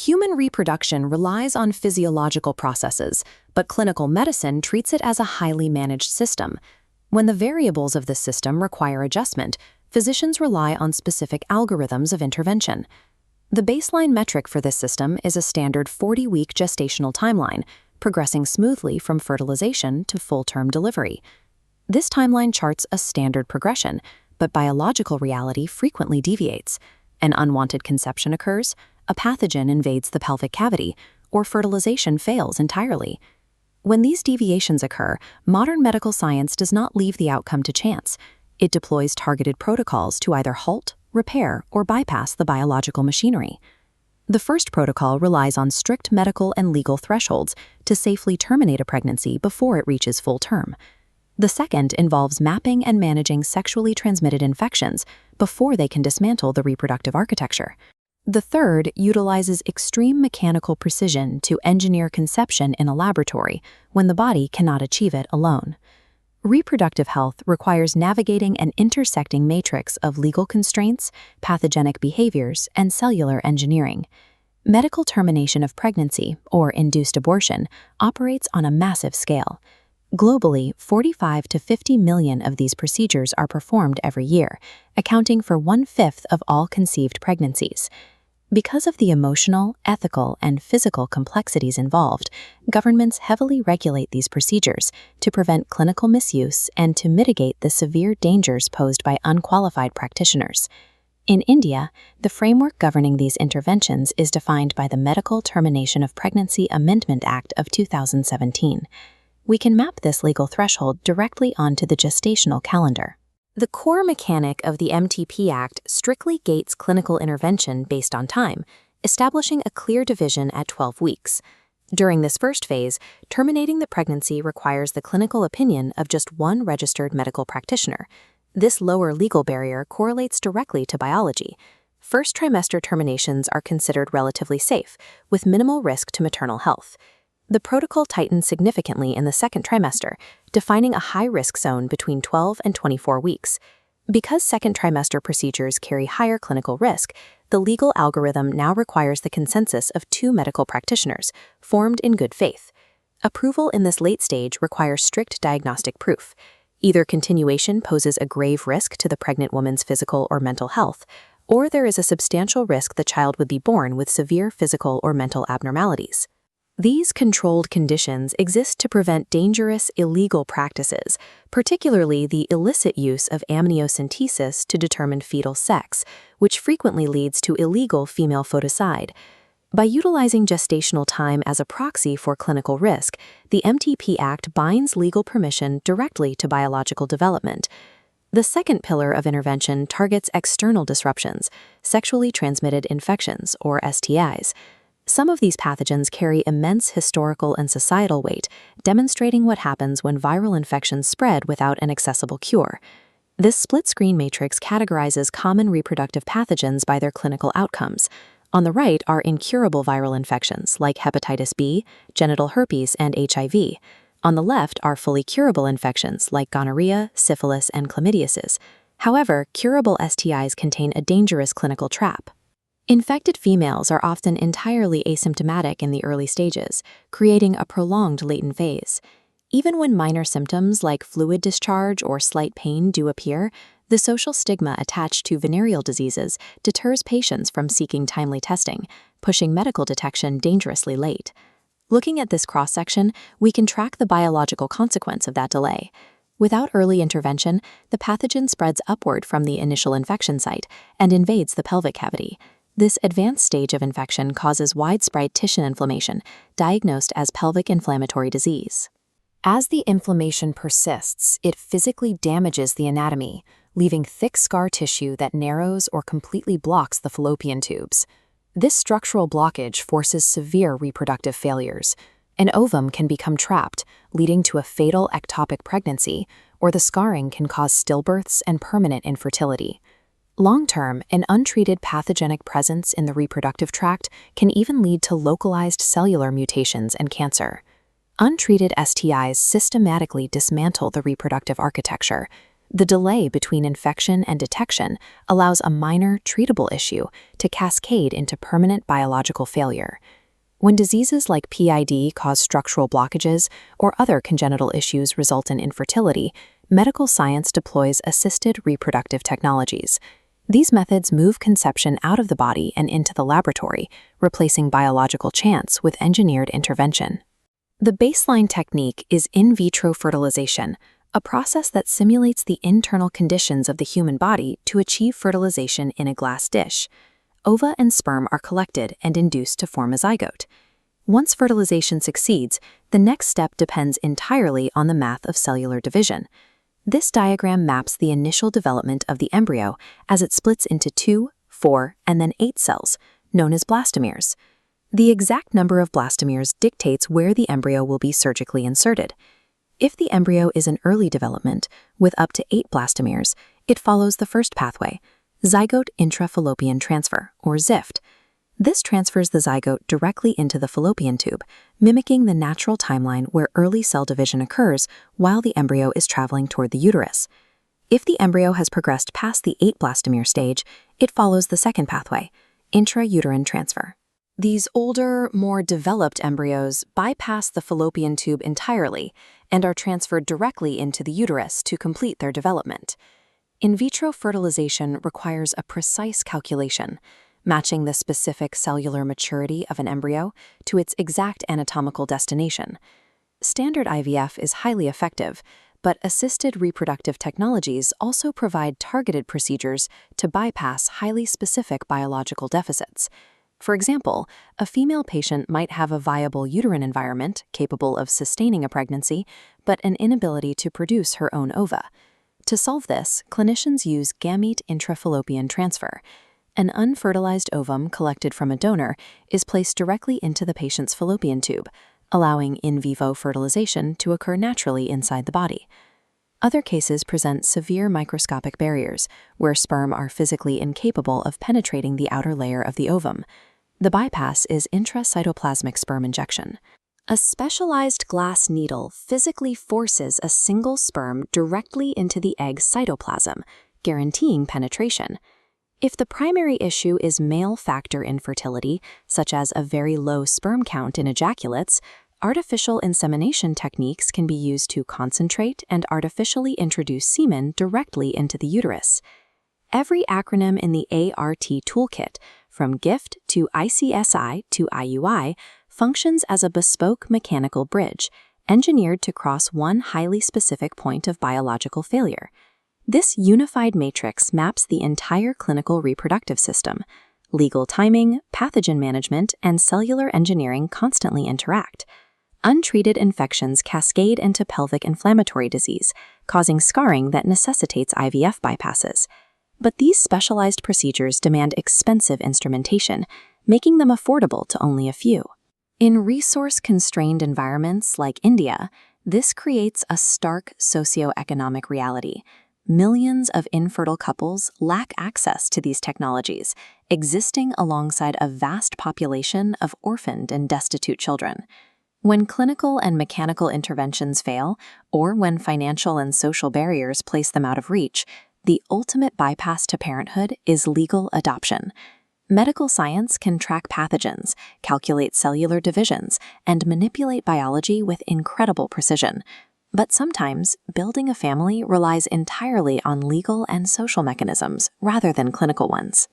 Human reproduction relies on physiological processes, but clinical medicine treats it as a highly managed system. When the variables of this system require adjustment, physicians rely on specific algorithms of intervention. The baseline metric for this system is a standard 40-week gestational timeline, progressing smoothly from fertilization to full-term delivery. This timeline charts a standard progression, but biological reality frequently deviates. An unwanted conception occurs, a pathogen invades the pelvic cavity, or fertilization fails entirely. When these deviations occur, modern medical science does not leave the outcome to chance. It deploys targeted protocols to either halt, repair, or bypass the biological machinery. The first protocol relies on strict medical and legal thresholds to safely terminate a pregnancy before it reaches full term. The second involves mapping and managing sexually transmitted infections before they can dismantle the reproductive architecture. The third utilizes extreme mechanical precision to engineer conception in a laboratory when the body cannot achieve it alone. Reproductive health requires navigating an intersecting matrix of legal constraints, pathogenic behaviors, and cellular engineering. Medical termination of pregnancy, or induced abortion, operates on a massive scale. Globally, 45 to 50 million of these procedures are performed every year, accounting for 1/5 of all conceived pregnancies. Because of the emotional, ethical, and physical complexities involved, governments heavily regulate these procedures to prevent clinical misuse and to mitigate the severe dangers posed by unqualified practitioners. In India, the framework governing these interventions is defined by the Medical Termination of Pregnancy Amendment Act of 2017. We can map this legal threshold directly onto the gestational calendar. The core mechanic of the MTP Act strictly gates clinical intervention based on time, establishing a clear division at 12 weeks. During this first phase, terminating the pregnancy requires the clinical opinion of just one registered medical practitioner. This lower legal barrier correlates directly to biology. First trimester terminations are considered relatively safe, with minimal risk to maternal health. The protocol tightens significantly in the second trimester, defining a high-risk zone between 12 and 24 weeks. Because second trimester procedures carry higher clinical risk, the legal algorithm now requires the consensus of 2 medical practitioners, formed in good faith. Approval in this late stage requires strict diagnostic proof. Either continuation poses a grave risk to the pregnant woman's physical or mental health, or there is a substantial risk the child would be born with severe physical or mental abnormalities. These controlled conditions exist to prevent dangerous, illegal practices, particularly the illicit use of amniocentesis to determine fetal sex, which frequently leads to illegal female foeticide. By utilizing gestational time as a proxy for clinical risk, the MTP Act binds legal permission directly to biological development. The second pillar of intervention targets external disruptions, sexually transmitted infections, or STIs. Some of these pathogens carry immense historical and societal weight, demonstrating what happens when viral infections spread without an accessible cure. This split-screen matrix categorizes common reproductive pathogens by their clinical outcomes. On the right are incurable viral infections like hepatitis B, genital herpes, and HIV. On the left are fully curable infections like gonorrhea, syphilis, and chlamydiasis. However, curable STIs contain a dangerous clinical trap. Infected females are often entirely asymptomatic in the early stages, creating a prolonged latent phase. Even when minor symptoms like fluid discharge or slight pain do appear, the social stigma attached to venereal diseases deters patients from seeking timely testing, pushing medical detection dangerously late. Looking at this cross-section, we can track the biological consequence of that delay. Without early intervention, the pathogen spreads upward from the initial infection site and invades the pelvic cavity. This advanced stage of infection causes widespread tissue inflammation, diagnosed as pelvic inflammatory disease. As the inflammation persists, it physically damages the anatomy, leaving thick scar tissue that narrows or completely blocks the fallopian tubes. This structural blockage forces severe reproductive failures. An ovum can become trapped, leading to a fatal ectopic pregnancy, or the scarring can cause stillbirths and permanent infertility. Long-term, an untreated pathogenic presence in the reproductive tract can even lead to localized cellular mutations and cancer. Untreated STIs systematically dismantle the reproductive architecture. The delay between infection and detection allows a minor, treatable issue to cascade into permanent biological failure. When diseases like PID cause structural blockages or other congenital issues result in infertility, medical science deploys assisted reproductive technologies. These methods move conception out of the body and into the laboratory, replacing biological chance with engineered intervention. The baseline technique is in vitro fertilization, a process that simulates the internal conditions of the human body to achieve fertilization in a glass dish. Ova and sperm are collected and induced to form a zygote. Once fertilization succeeds, the next step depends entirely on the math of cellular division. This diagram maps the initial development of the embryo as it splits into 2, 4, and then 8 cells, known as blastomeres. The exact number of blastomeres dictates where the embryo will be surgically inserted. If the embryo is in early development, with up to 8 blastomeres, it follows the first pathway, zygote intrafallopian transfer, or ZIFT. This transfers the zygote directly into the fallopian tube, mimicking the natural timeline where early cell division occurs while the embryo is traveling toward the uterus. If the embryo has progressed past the 8 blastomere stage, it follows the second pathway, intrauterine transfer. These older, more developed embryos bypass the fallopian tube entirely and are transferred directly into the uterus to complete their development. In vitro fertilization requires a precise calculation, matching the specific cellular maturity of an embryo to its exact anatomical destination. Standard IVF is highly effective, but assisted reproductive technologies also provide targeted procedures to bypass highly specific biological deficits. For example, a female patient might have a viable uterine environment capable of sustaining a pregnancy, but an inability to produce her own ova. To solve this, clinicians use gamete intrafallopian transfer. An unfertilized ovum collected from a donor is placed directly into the patient's fallopian tube, allowing in vivo fertilization to occur naturally inside the body. Other cases present severe microscopic barriers, where sperm are physically incapable of penetrating the outer layer of the ovum. The bypass is intracytoplasmic sperm injection. A specialized glass needle physically forces a single sperm directly into the egg cytoplasm, guaranteeing penetration. If the primary issue is male factor infertility, such as a very low sperm count in ejaculates, artificial insemination techniques can be used to concentrate and artificially introduce semen directly into the uterus. Every acronym in the ART toolkit, from GIFT to ICSI to IUI, functions as a bespoke mechanical bridge, engineered to cross one highly specific point of biological failure. This unified matrix maps the entire clinical reproductive system. Legal timing, pathogen management, and cellular engineering constantly interact. Untreated infections cascade into pelvic inflammatory disease, causing scarring that necessitates IVF bypasses. But these specialized procedures demand expensive instrumentation, making them affordable to only a few. In resource-constrained environments like India, this creates a stark socioeconomic reality. Millions of infertile couples lack access to these technologies, existing alongside a vast population of orphaned and destitute children. When clinical and mechanical interventions fail, or when financial and social barriers place them out of reach, the ultimate bypass to parenthood is legal adoption. Medical science can track pathogens, calculate cellular divisions, and manipulate biology with incredible precision. But sometimes, building a family relies entirely on legal and social mechanisms rather than clinical ones.